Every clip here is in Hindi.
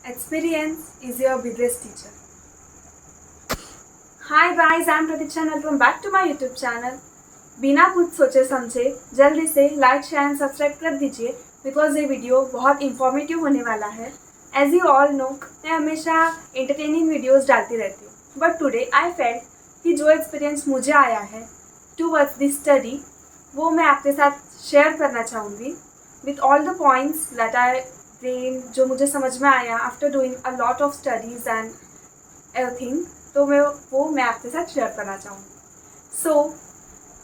Experience is your biggest teacher. Hi guys, I'm Pratiksha and welcome back to my YouTube channel. बिना कुछ सोचे समझे जल्दी से लाइक शेयर एंड सब्सक्राइब कर दीजिए बिकॉज ये वीडियो बहुत इंफॉर्मेटिव होने वाला है. एज यू ऑल नो मैं हमेशा एंटरटेनिंग वीडियोस डालती रहती हूँ, बट टुडे आई फेल्ट कि जो एक्सपीरियंस मुझे आया है टूवर्ड्स दिस स्टडी वो मैं आपके साथ शेयर करना चाहूँगी with all the points that I brain जो मुझे समझ में आया after doing a lot of studies and everything. तो मैं आपके साथ शेयर करना चाहूँगी. सो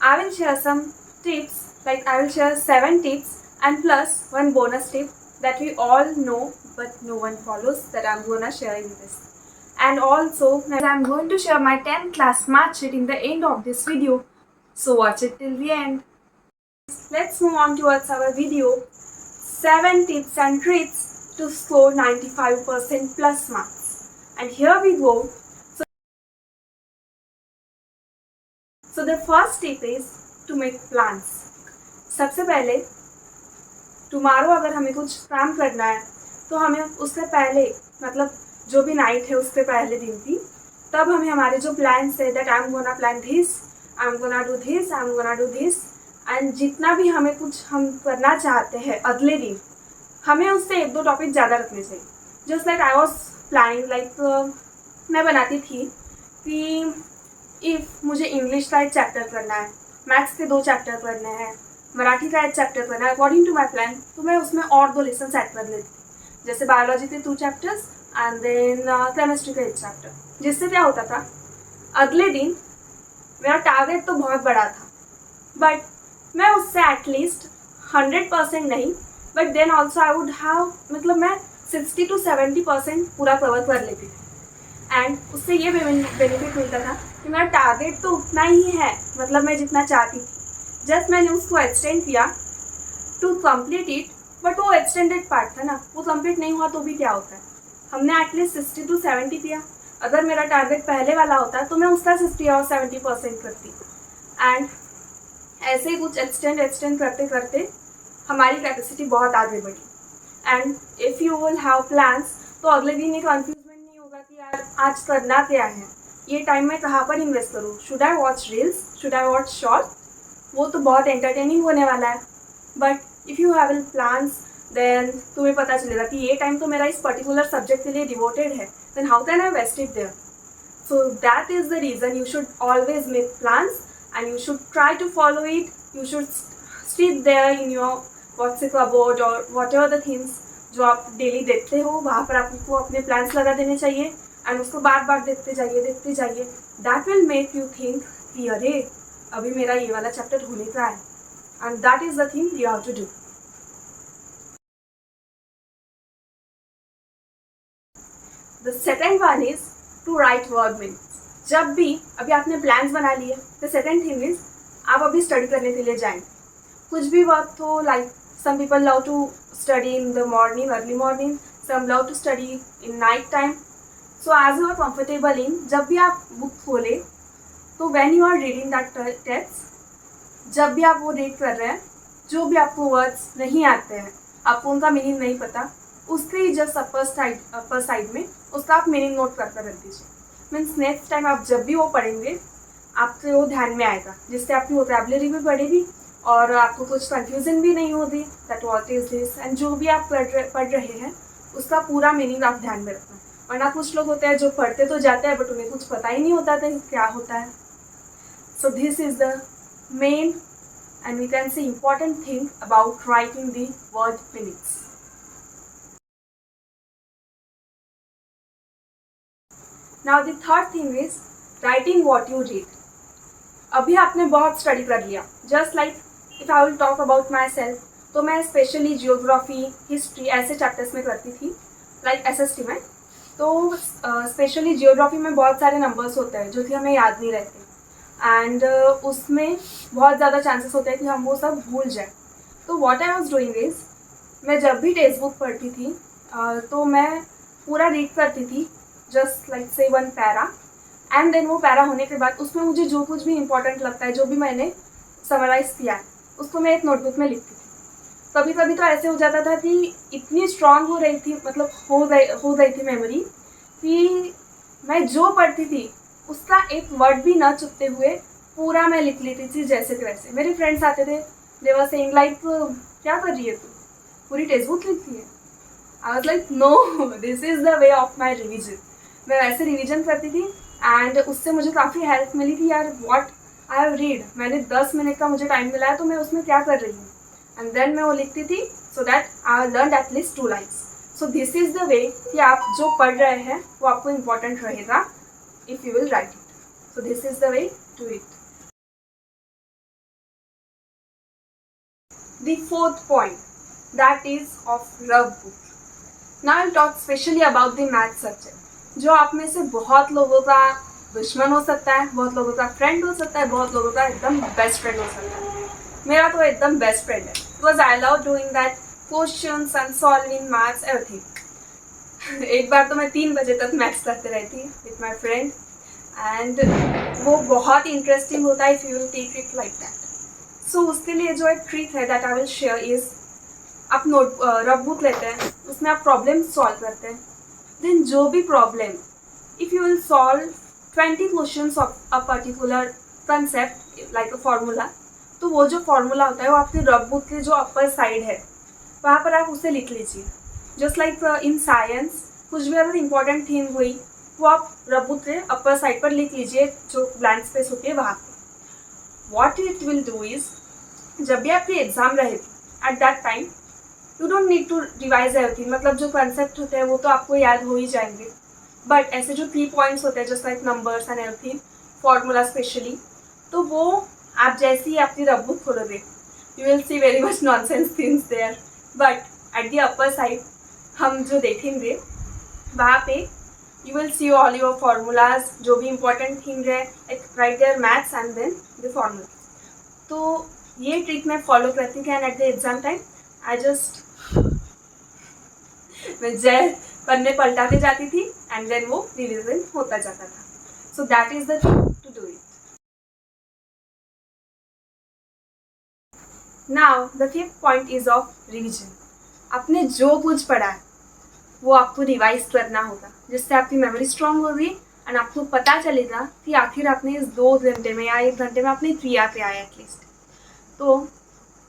I will share some tips, like I will share 7 tips and plus one bonus tip that we all know but no one follows that I'm gonna share in this. And also I'm going to share my 10th class mark sheet in the end of this video. So watch it till the end. Let's move on towards our video. 7 tips and tricks to score 95% plus marks. And here we go. So the first tip is to make plans. सबसे पहले टुमारो अगर हमें कुछ काम करना है तो हमें उससे पहले मतलब जो भी नाइट है उससे पहले दिन की तब हमें हमारे जो प्लान्स है that I am gonna plan this, I am gonna do this, I am gonna do this and जितना भी हमें कुछ हम करना चाहते हैं अगले दिन हमें उससे 1-2 टॉपिक ज़्यादा रखने चाहिए. Just like I was planning like मैं बनाती थी कि इफ़ मुझे इंग्लिश का 1 चैप्टर करना है, मैथ्स के 2 चैप्टर करने हैं, मराठी का 1 चैप्टर करना है अकॉर्डिंग टू माई प्लान, तो मैं उसमें और 2 लेसन ऐड कर लेती थी. जैसे बायोलॉजी के 2 चैप्टर्स एंड देन केमिस्ट्री का 1 चैप्टर. जिससे क्या होता था अगले दिन मेरा टारगेट तो बहुत बड़ा था बट मैं उससे एटलीस्ट 100% नहीं but then also I would have मतलब मैं 60 to 70% पूरा कवर कर लेती थी. एंड उससे ये बेनिफिट मिलता था कि मेरा टारगेट तो उतना ही है मतलब मैं जितना चाहती थी. जस्ट मैंने उसको एक्सटेंड किया टू कंप्लीट इट बट वो एक्सटेंडेड पार्ट था ना, वो कंप्लीट नहीं हुआ तो भी क्या होता है हमने एटलीस्ट 60 to 70 किया. अगर मेरा टारगेट पहले वाला होता तो मैं उसका 60 और 70% करती. एंड ऐसे ही कुछ एक्सटेंड करते करते हमारी कैपेसिटी बहुत आगे बढ़ी. And if you will have plans तो अगले दिन ये कन्फ्यूजमेंट नहीं होगा कि यार आज करना क्या है, ये टाइम मैं कहाँ पर इन्वेस्ट करूँ, should I watch reels, should I watch short. वो तो बहुत एंटरटेनिंग होने वाला है but if you have plans then तुम्हें पता चलेगा कि ये टाइम तो मेरा इस पर्टिकुलर सब्जेक्ट के लिए डिवोटेड है, then how can I waste it there. So that is the reason you should always make plans and you should try to follow it. You should stick there in your WhatsApp cupboard और वॉट एवर द थिंग्स जो आप डेली देखते हो वहाँ पर आपको अपने प्लान्स लगा देने चाहिए एंड उसको बार बार देखते जाइए. That will make you think कि अरे अभी मेरा ये वाला चैप्टर होने का है and that is the thing you have to do. The second one is to write word meanings. जब भी अभी आपने प्लान्स बना लिए द सेकेंड थिंग इज आप अभी स्टडी करने के लिए जाएंगे. कुछ भी वर्क हो like some people love to study in the morning, early morning, some love to study in night time. So as you are comfortable in, जब भी आप बुक खोले तो when you are reading that text, जब भी आप वो रीड कर रहे हैं जो भी आपको वर्ड्स नहीं आते हैं आपको उनका मीनिंग नहीं पता उसके ही जस्ट अपर साइड में उसका आप मीनिंग नोट करके रख दीजिए. मीन्स नेक्स्ट टाइम आप जब भी वो पढ़ेंगे आपके वो ध्यान में आएगा जिससे आपकी वोकैबुलरी भी बढ़ेगी और आपको कुछ कन्फ्यूजन भी नहीं होगी that what is this. And जो भी आप पढ़ रहे हैं उसका पूरा मीनिंग आप ध्यान में रखना. वरना कुछ लोग होते हैं जो पढ़ते तो जाते हैं बट उन्हें कुछ पता ही नहीं होता था क्या होता है. So this is the main and we can say important thing about writing the word meanings. Now the third thing is writing what you read. अभी आपने बहुत स्टडी कर लिया. Just like if I will talk about myself तो मैं स्पेशली जियोग्राफी हिस्ट्री ऐसे चैप्टर्स में करती थी लाइक SST में. तो स्पेशली जियोग्राफी में बहुत सारे नंबर्स होते हैं जो कि हमें याद नहीं रहते एंड उसमें बहुत ज़्यादा चांसेस होते हैं कि हम वो सब भूल जाए. तो what I was doing is मैं जब भी टेक्स्ट बुक पढ़ती थी तो मैं पूरा रीड करती थी जस्ट लाइक से 1 पैरा एंड देन वो पैरा होने के बाद उसमें मुझे जो कुछ भी इंपॉर्टेंट लगता है जो भी मैंने समराइज़ किया है उसको मैं एक नोटबुक में लिखती थी. कभी कभी तो ऐसे हो जाता था कि इतनी स्ट्रांग हो रही थी, मतलब हो गई थी मेमोरी, कि मैं जो पढ़ती थी उसका एक वर्ड भी ना चुपते हुए पूरा मैं लिख लेती थी जैसे कि वैसे। मेरे फ्रेंड्स आते थे, दे वर सेइंग लाइक क्या कर रही है तू, पूरी टेक्स्ट बुक लिखती है। I was like no, this is the way of my revision. मैं वैसे रिविजन करती थी एंड उससे मुझे काफ़ी हेल्प मिली थी यार। व्हाट आई हैव रीड, मैंने 10 मिनट का मुझे टाइम मिला है तो मैं उसमें क्या कर रही हूँ, एंड देन मैं वो लिखती थी so that I learn at least 2 lines. So this is the वे कि आप जो पढ़ रहे हैं वो आपको इम्पोर्टेंट रहेगा if you will write it. So this is the way to it. The fourth point, that is of rub book. Now I'll talk specially about the math subject, जो आप में से बहुत लोगों का दुश्मन हो सकता है, बहुत लोगों का फ्रेंड हो सकता है, बहुत लोगों का एकदम बेस्ट फ्रेंड हो सकता है। मेरा तो एकदम बेस्ट फ्रेंड है, because I love doing that questions and solving maths everything. एक बार तो मैं 3 बजे तक मैथ्स करते रहती विथ माई फ्रेंड, एंड वो बहुत इंटरेस्टिंग होता है if you will take it like that. So उसके लिए जो एक ट्रिक है that I will share is, आप रफ बुक लेते हैं, उसमें आप प्रॉब्लम सॉल्व करते हैं, देन जो भी problem, if you will solve 20 questions of a particular concept like a formula, तो वो जो फार्मूला होता है वो आपके रफ बुक के जो अपर साइड है वहाँ पर आप उसे लिख लीजिए। जस्ट लाइक इन साइंस, कुछ भी अगर इंपॉर्टेंट थीम हुई वो आप रफ बुक के अपर साइड पर लिख लीजिए, जो ब्लैंक स्पेस होती है वहाँ पर। What it will do is, जब भी आपकी एग्जाम रहेगी at that time you don't need to revise everything, मतलब जो कंसेप्ट होते हैं वो तो आपको याद हो ही जाएंगे, बट ऐसे जो 3 पॉइंट्स होते हैं just like numbers and everything, formula specially, तो वो आप जैसे ही आपकी रफ बुक खोलोगे you will see very much nonsense things there, but at the upper side हम जो देखेंगे वहाँ पे you will see all your formulas, जो भी important thing है, like write their maths and then the formula। तो ये ट्रिक मैं फॉलो करती थी and at the exam time I just मैं जय पन्ने पलटाते जाती थी एंड देन वो रिविजन होता जाता था। So that is the two do it. Now the fifth point is of revision. आपने जो कुछ पढ़ा है वो आपको रिवाइज करना होगा, जिससे आपकी मेमोरी स्ट्रांग होगी एंड आपको पता चलेगा कि आखिर आपने इस 2 घंटे में या 1 घंटे में आपने किया क्या है एटलीस्ट। तो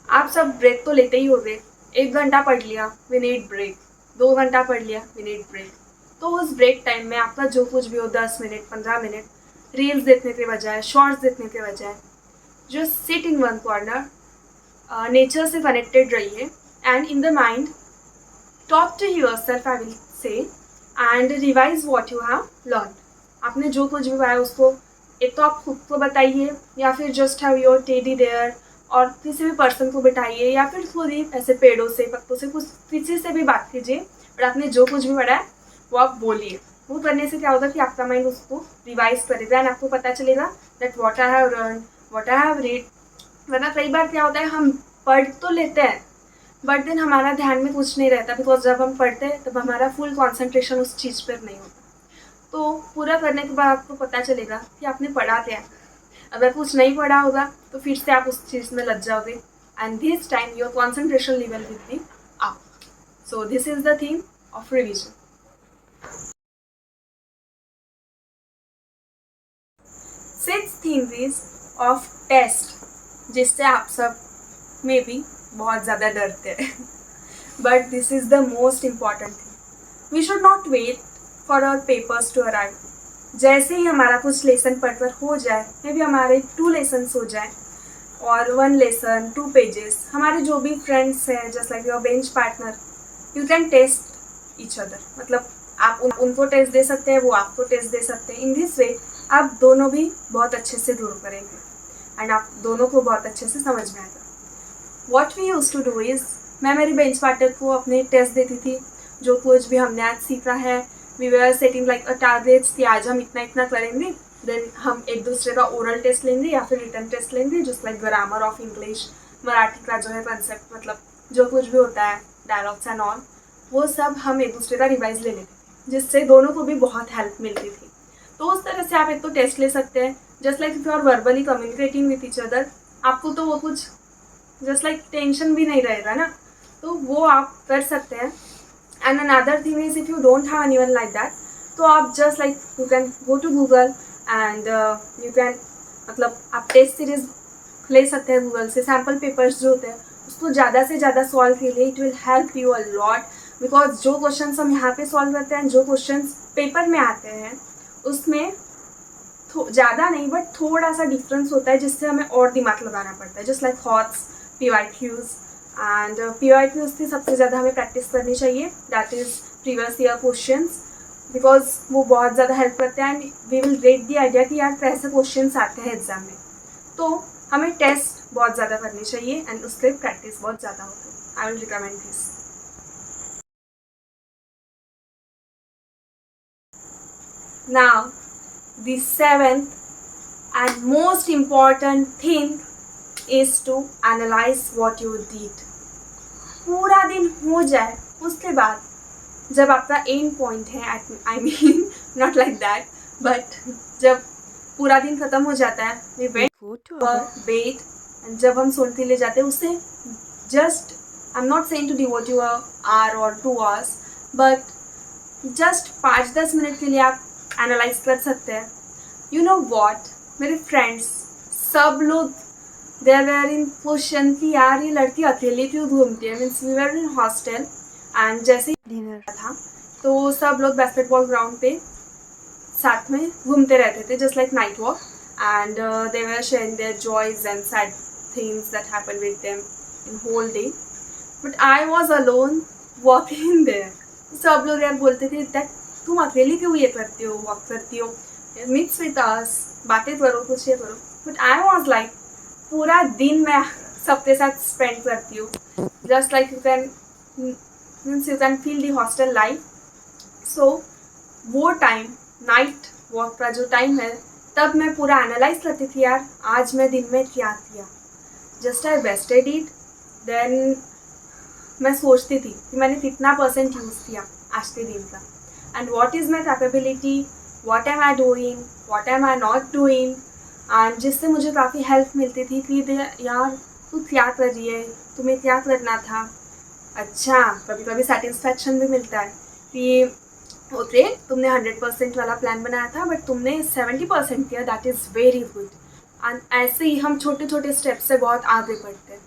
आप सब ब्रेक तो लेते ही होंगे, 1 घंटा पढ़ लिया वी नीड ब्रेक, 2 घंटा पढ़ लिया वी नीड ब्रेक। तो उस ब्रेक टाइम में आपका जो कुछ भी हो, 10 मिनट 15 मिनट रील्स देखने के बजाय, शॉर्ट्स देखने के बजाय, just sit in one corner, nature से कनेक्टेड रहिए and in the mind talk to yourself, I will say, and revise what you have learned। आपने जो कुछ भी पढ़ा उसको एक तो आप खुद को बताइए, या फिर just have your teddy there, और किसी भी पर्सन को बिठाइए, या फिर खुद ही ऐसे पेड़ों से पत्तों से कुछ किसी से भी बात कीजिए, बट आपने जो कुछ भी पढ़ा है वो आप बोलिए। वो करने से क्या होगा कि आपका माइंड उसको रिवाइज करेगा एंड आपको पता चलेगा that what I have learn, what I have read. वरना कई बार क्या होता है, हम पढ़ तो लेते हैं बट देन हमारा ध्यान में कुछ नहीं रहता, बिकॉज जब हम पढ़ते हैं तब हमारा फुल कॉन्सेंट्रेशन उस चीज़ पर नहीं होता। तो पूरा करने के बाद आपको पता चलेगा कि आपने पढ़ा क्या है। अगर कुछ नहीं पढ़ा होगा तो फिर से आप उस चीज़ में लग जाओगे and this time your concentration level will be up. So this is the theme of revision. Sixth theme is of test, जिससे आप सब मे बी बहुत ज़्यादा डरते हैं, but this is the most important thing. We should not wait for our papers to arrive. जैसे ही हमारा कुछ लेसन पढ़कर हो जाए, मे बी हमारे 2 लेसन्स हो जाए और 1 लेसन 2 पेजेस, हमारे जो भी फ्रेंड्स हैं just like your bench partner, you can test each other. मतलब आप उनको टेस्ट दे सकते हैं, वो आपको टेस्ट दे सकते हैं। इन दिस वे आप दोनों भी बहुत अच्छे से ग्रो करेंगे एंड आप दोनों को बहुत अच्छे से समझ में आएगा। What we used to do is, मैं मेरी बेंच पार्टनर को अपने टेस्ट देती थी, जो कुछ भी हमने आज सीखा है, we were setting like a targets कि आज हम इतना इतना करेंगे, देन हम एक दूसरे का ओरल टेस्ट लेंगे या फिर रिटन टेस्ट लेंगे, just like grammar of English, Marathi का जो है कंसेप्ट, मतलब जो कुछ भी होता है डायलॉग्स एंड ऑल, वो सब हम एक दूसरे का रिवाइज ले लेते थे, जिससे दोनों को भी बहुत हेल्प मिलती थी। तो उस तरह से आप एक तो टेस्ट ले सकते हैं, just like if you are verbally communicating with each other, आपको तो वो कुछ जस्ट लाइक टेंशन भी नहीं रहेगा ना, तो वो आप कर सकते हैं. And another thing is if you don't have anyone like that, तो आप just like you can go to Google and you can मतलब आप टेस्ट सीरीज ले सकते हैं गूगल से. सैम्पल पेपर्स जो होते हैं उसको ज़्यादा से ज़्यादा सॉल्व कीजिए. It will help you a lot, because जो क्वेश्चंस हम यहाँ पे सॉल्व करते हैं, जो क्वेश्चंस पेपर में आते हैं, उसमें ज़्यादा नहीं बट थोड़ा सा डिफरेंस होता है, जिससे हमें और दिमाग लगाना पड़ता है. Just like HOTS, PYQs and PYQs की सबसे ज़्यादा हमें प्रैक्टिस करनी चाहिए. That is previous year questions, because वो बहुत ज़्यादा हेल्प करते हैं. And we will get the idea कि यार कैसे क्वेश्चंस आते हैं एग्जाम में. तो हमें टेस्ट बहुत ज़्यादा करनी चाहिए एंड उसके प्रैक्टिस बहुत ज़्यादा होती है. I will recommend this. Now, the seventh and most important thing is to analyze what you did. पूरा दिन हो जाए उसके बाद जब आपका एंड पॉइंट है, I mean not like that, but जब पूरा दिन ख़त्म हो जाता है, we went to bed and जब हम सोने ले जाते हैं, उससे just I am not saying to devote you hour और 2 hours, बट जस्ट 5-10 मिनट के लिए आप एनालाइज कर सकते हैं. यू नो वॉट, मेरे फ्रेंड्स सब लोग दे वेर इन क्वेश्चन कि यार ये लड़की अकेली क्यों घूमती है. Means we were in hostel and जैसे ही डिनर था तो सब लोग बास्केटबॉल ग्राउंड पे साथ में घूमते रहते थे, just like night walk, and they were sharing their joys and sad things that happen with them in whole day. But I was alone walking there. सब लोग यार बोलते थे दैट तुम अकेली क्यों ये करती हो, वॉक करती हो, मिक्स विद अस, बातें करो, कुछ ये करो. बट आई वॉज लाइक पूरा दिन मैं सबके साथ स्पेंड करती हूँ. Just like you can means you can feel the hostel life. So वो टाइम नाइट वॉक का जो टाइम है, तब मैं पूरा एनालाइज करती थी यार आज मैं दिन में क्या किया. Just I wasted it. Then मैं सोचती थी कि मैंने कितना % यूज़ किया आज के दिन का, and what is my capability, what am I doing, what am I not doing. And जिससे मुझे काफ़ी हेल्प मिलती थी कि यार तू क्या कर रही है, तुम्हें क्या करना था. अच्छा, कभी कभी सेटिस्फैक्शन भी मिलता है कि ओके तुमने 100% वाला प्लान बनाया था बट तुमने 70% किया, that is very good. And ऐसे ही हम छोटे छोटे स्टेप्स से बहुत आगे बढ़ते हैं.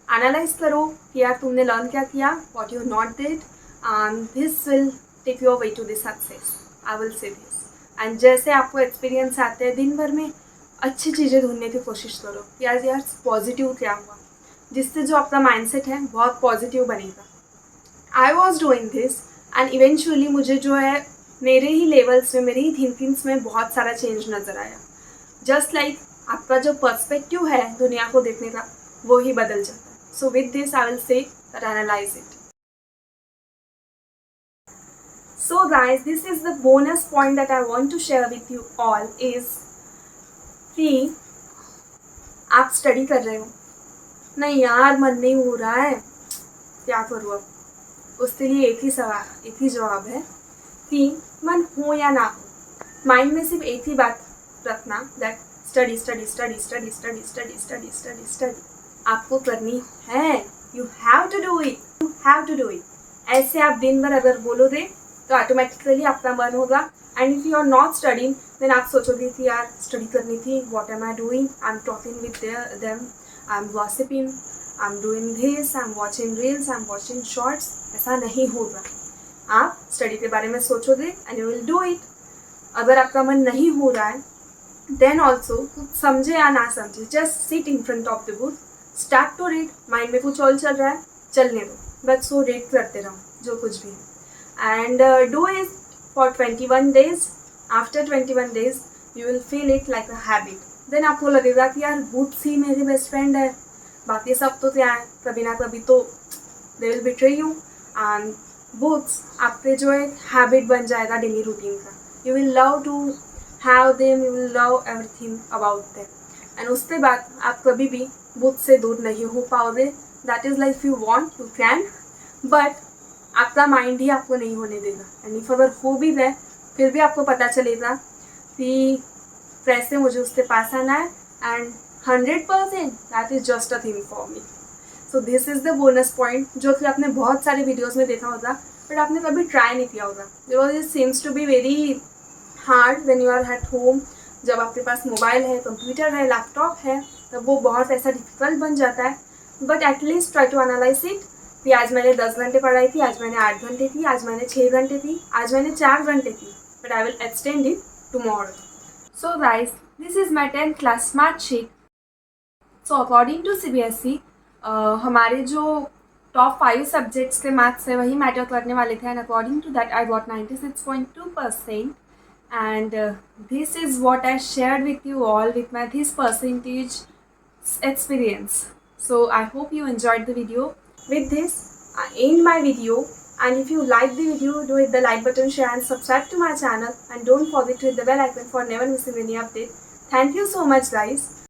एनालाइज करो कि यार तुमने लर्न क्या किया, what you not did, and this will take your way to the success. I will say this. And जैसे आपको एक्सपीरियंस आते हैं दिन भर में, अच्छी चीज़ें ढूंढने की कोशिश करो. यार पॉजिटिव क्या हुआ, जिससे जो आपका माइंडसेट है बहुत पॉजिटिव बनेगा. I was doing this and eventually मुझे जो है मेरे ही लेवल्स में, मेरे ही थिंकिंग्स में बहुत सारा चेंज नज़र आया. जस्ट लाइक आपका जो पर्सपेक्टिव है दुनिया को देखने का, वो ही बदल जाता है. So with this I will say that analyze it. So guys, this is the bonus point that I want to share with you all is कि आप स्टडी कर रहे हो, नहीं यार मन नहीं हो रहा है, क्या करूँ अब. उसके लिए एक ही जवाब है कि मन हो या ना हो, माइंड में सिर्फ एक ही बात रखना, that study study study study study study study study study. आपको करनी है. You have to do it, you have to do it. ऐसे आप दिन भर अगर बोलोगे तो ऑटोमेटिकली आपका मन होगा. And if you are not studying then आप सोचोगे कि यार स्टडी करनी थी, what am I doing, I am talking with them, I am gossiping, I am doing this, I am watching reels, I am watching shorts. ऐसा नहीं होगा. आप स्टडी के बारे में सोचोगे and you will do it. अगर आपका मन नहीं हो रहा है देन ऑल्सो, कुछ समझे या ना समझे, just sit in front of the book, start to read. Mind में कुछ और चल रहा है, चलने दो, बस वो रीड करते रहो जो कुछ भी है. And do it for 21 days. After 21 days you will feel it like a habit. Then आपको लगेगा कि यार बुक्स ही मेरी बेस्ट फ्रेंड है, बाकी सब तो क्या है, कभी ना कभी तो they will betray you. And books आपके जो एक हैबिट बन जाएगा डेली रूटीन का. You will love to have them, you will love everything about them. And उसके बाद आप कभी भी बुक से दूर नहीं हो पाओगे. That is like you want you can, but आपका माइंड ही आपको नहीं होने देगा. एंड इफ अगर हो भी गए फिर भी आपको पता चलेगा कि कैसे मुझे उसके पास आना है, and 100% that is just a thing for me. So this is the bonus point, जो कि आपने बहुत सारे वीडियोज़ में देखा होगा बट आपने कभी ट्राई नहीं किया होगा, because it seems to be very hard when you are at home. जब आपके पास मोबाइल है, कंप्यूटर है, लैपटॉप है, तब वो बहुत ऐसा डिफिकल्ट बन जाता है। But at least try to analyse it कि आज मैंने 10 घंटे पढ़ाई थी, आज मैंने 8 घंटे थी, आज मैंने 6 घंटे थी, आज मैंने 4 घंटे थी, but I will extend it tomorrow. So guys, this is my 10th class smart sheet. So according to CBSE हमारे जो टॉप 5 सब्जेक्ट्स के मार्क्स है वही मैटर करने वाले थे, and according to that I got 96.2%, and this is what I shared with you all with my this percentage experience. So I hope you enjoyed the video. With this I end my video, and if you like the video, do hit the like button, share and subscribe to my channel, and don't forget to hit the bell icon for never missing any update. Thank you so much guys.